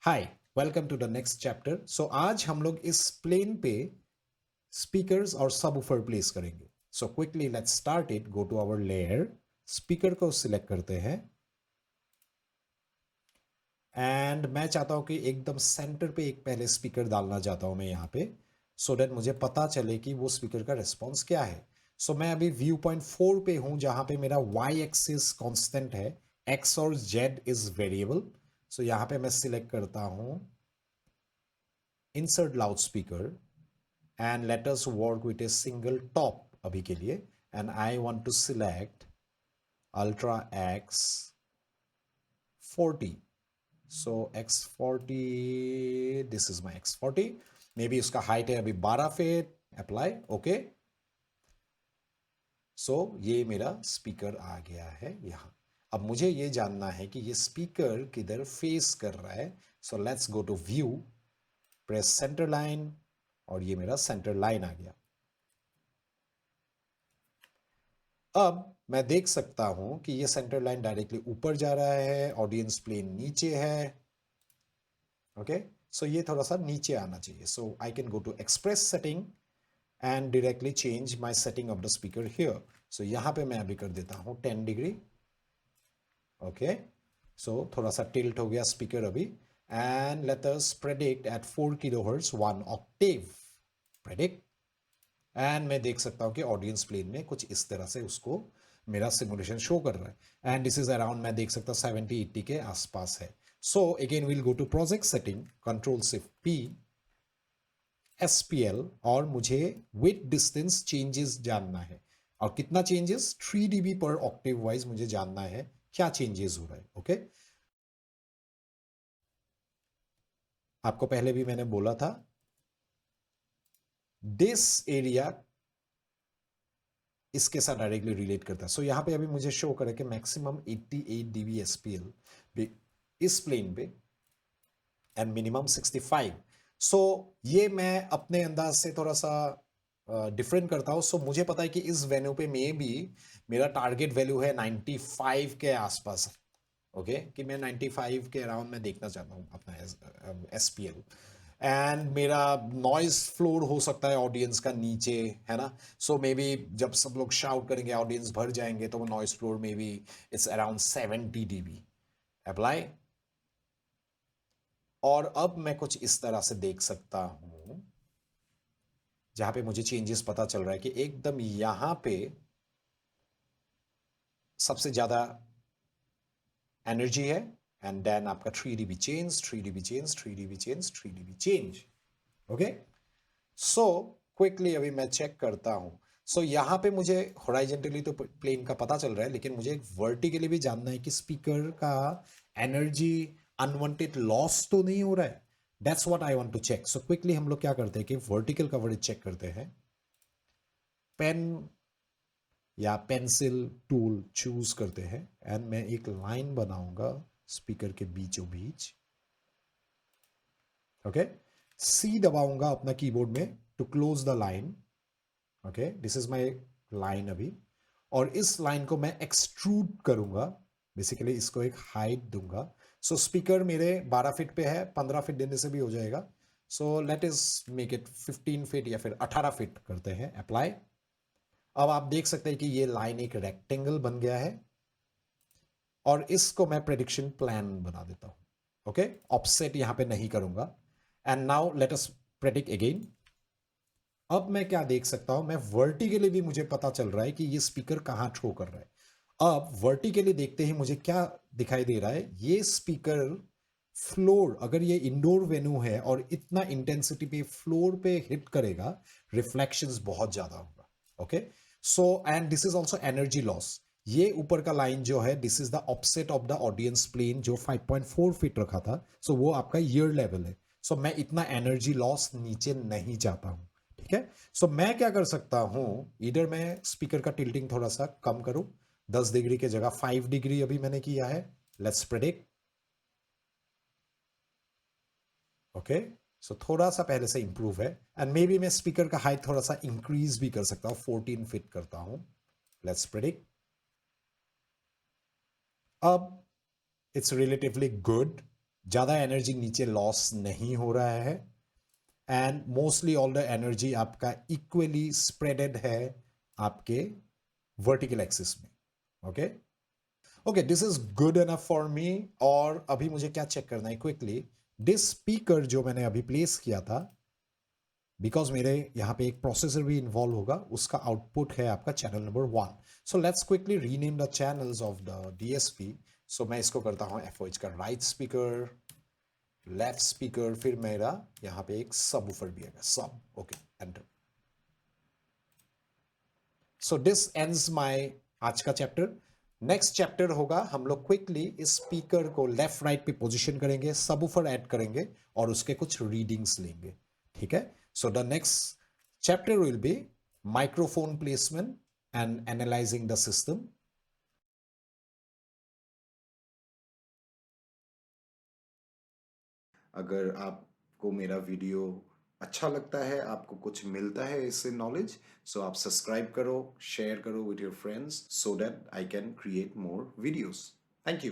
Hi, welcome to the next chapter. So आज हम लोग इस प्लेन पे स्पीकर्स और सबवूफर प्लेस करेंगे। So quickly let's start it. Go to our layer, speaker को सिलेक्ट करते हैं एंड मैं चाहता हूं कि एकदम सेंटर पे एक पहले स्पीकर डालना चाहता हूं मैं यहाँ पे, सो दैट मुझे पता चले कि वो स्पीकर का रिस्पॉन्स क्या है। सो मैं अभी व्यू पॉइंट 4 पे हूं जहां पे मेरा वाई एक्सिस कांस्टेंट है, एक्स और जेड इज वेरिएबल। सो यहाँ पे मैं सिलेक्ट करता हूं insert loud speaker and let us work with a single top अभी के लिए, and I want to select Ultra X 40. So X40, this is my X40, maybe उसका हाइट है अभी 12 फीट। Apply okay. सो ये मेरा स्पीकर आ गया है यहाँ। अब मुझे ये जानना है कि ये स्पीकर किधर फेस कर रहा है। So let's go to view, press centre line, और ये मेरा सेंटर लाइन आ गया। अब मैं देख सकता हूं कि ये सेंटर लाइन डायरेक्टली ऊपर जा रहा है, ऑडियंस प्लेन नीचे है। ओके, सो ये थोड़ा सा नीचे आना चाहिए। So I can go to express setting and directly change my setting of the speaker here. So यहां पे मैं अभी कर देता हूं 10 डिग्री। ओके, सो थोड़ा सा टिल्ट हो गया स्पीकर अभी। And let us predict at 4 kilohertz 1 octave. Predict, and मैं देख सकता हूं कि ऑडियंस प्लेन में कुछ इस तरह से उसको मेरा सिमुलेशन शो कर रहा है। एंड दिस इज अराउंड, मैं देख सकता हूं 70-80 के आसपास है। So again will go to project setting, control shift P, SPL, और मुझे विथ डिस्टेंस चेंजेस जानना है। और कितना चेंजेस? 3 dB पर ऑक्टेव वाइज मुझे जानना है क्या चेंजेस हो रहा है। ओके, आपको पहले भी मैंने बोला था दिस एरिया इसके साथ डायरेक्टली रिलेट करता है। सो यहां पे अभी मुझे शो करे कि मैक्सिमम 88 dB एसपीएल इस प्लेन पे एंड मिनिमम 65। सो ये मैं अपने अंदाज से थोड़ा सा डिफरेंट करता हूं। सो मुझे पता है कि इस वेन्यू पे में भी मेरा टारगेट वैल्यू है 95 के आसपास। ओके, कि मैं 95 के अराउंड मैं देखना चाहता हूँ अपना एसपीएल। एंड मेरा नॉइज फ्लोर हो सकता है ऑडियंस का नीचे, है ना। सो मे बी जब सब लोग शाउट करेंगे, ऑडियंस भर जाएंगे, तो वो नॉइज फ्लोर में भी इट्स अराउंड 70 dB। अप्लाई, और अब मैं कुछ इस तरह से देख सकता हूं जहां पे मुझे चेंजेस पता चल रहा है कि एकदम यहां पे सबसे ज्यादा एनर्जी है। एंड देन आपका 3 dB change, 3 dB change, 3 dB change, 3 dB change. Okay, so quickly अभी मैं चेक करता हूं। सो यहां पे मुझे हॉराइजेंटली तो प्लेन का पता चल रहा है, लेकिन मुझे एक वर्टिकली भी जानना है कि स्पीकर का एनर्जी अनवांटेड लॉस तो नहीं हो रहा है। That's what I want to check. So quickly हम लोग क्या करते हैं कि वर्टिकल कवरेज चेक करते हैं। पेन या पेंसिल टूल चूज करते हैं एंड मैं एक लाइन बनाऊंगा स्पीकर के बीचों बीच। ओके, सी दबाऊंगा अपना कीबोर्ड में to close the line. Okay, this is my line अभी, और इस लाइन को मैं एक्सट्रूड करूंगा। बेसिकली इसको एक हाइट दूंगा। सो स्पीकर मेरे 12 फीट पे है, 15 फीट देने से भी हो जाएगा। So let is make it 15 feet या फिर 18 फीट करते हैं। अप्लाई। अब आप देख सकते हैं कि ये लाइन एक रेक्टेंगल बन गया है, और इसको मैं प्रेडिक्शन प्लान बना देता हूं। ओके, ऑफसेट यहां पे नहीं करूंगा। And now let us predict again. अब मैं क्या देख सकता हूं, मैं वर्टिकली भी मुझे पता चल रहा है कि ये स्पीकर कहां थ्रो कर रहा है। अब वर्टिकली देखते ही मुझे क्या दिखाई दे रहा है, ये स्पीकर फ्लोर, अगर ये इंडोर वेन्यू है और इतना इंटेंसिटी पे फ्लोर पे हिट करेगा, रिफ्लेक्शंस बहुत ज्यादा होगा। Okay, so and this is also energy loss. ये ऊपर का लाइन जो है, this is the offset of the audience plane जो 5.4 फीट रखा था। सो वो आपका ईयर लेवल है। सो मैं इतना एनर्जी लॉस नीचे नहीं चाहता हूं। ठीक है, सो मैं क्या कर सकता हूं, इधर मैं स्पीकर का टिल्टिंग थोड़ा सा कम करूं, 10 डिग्री के जगह 5 डिग्री अभी मैंने किया है। Let's predict. ओके, सो थोड़ा सा पहले से इंप्रूव है। एंड मे बी मैं स्पीकर का हाइट थोड़ा सा इंक्रीज भी कर सकता हूं, 14 फीट करता हूं। Let's predict. अब इट्स रिलेटिवली गुड। ज़्यादा एनर्जी नीचे लॉस नहीं हो रहा है, and mostly all the energy आपका इक्वली स्प्रेडेड है आपके वर्टिकल एक्सिस में. Okay okay, this is good enough for me. और अभी मुझे क्या चेक करना है क्विकली, दिस स्पीकर जो मैंने अभी प्लेस किया था, बिकॉज मेरे यहाँ पे एक प्रोसेसर भी इन्वॉल्व होगा, उसका आउटपुट है आपका channel number 1. So let's quickly rename the channels of the DSP. So मैं इसको करता हूँ एफओएच का राइट स्पीकर, लेफ्ट स्पीकर, फिर मेरा यहाँ पे एक सब वूफर भी है, सब. Okay, enter. So this ends my आज का चैप्टर. नेक्स्ट चैप्टर होगा, हम लोग क्विकली इस स्पीकर को लेफ्ट राइट पे पोजीशन करेंगे, सबवूफर ऐड करेंगे और उसके कुछ रीडिंग्स लेंगे. ठीक है. So the next chapter will be microphone placement and analysing the system. अगर आपको मेरा वीडियो अच्छा लगता है, आपको कुछ मिलता है इससे नॉलेज, सो आप सब्सक्राइब करो, शेयर करो with your friends, so that I can create more videos. Thank you.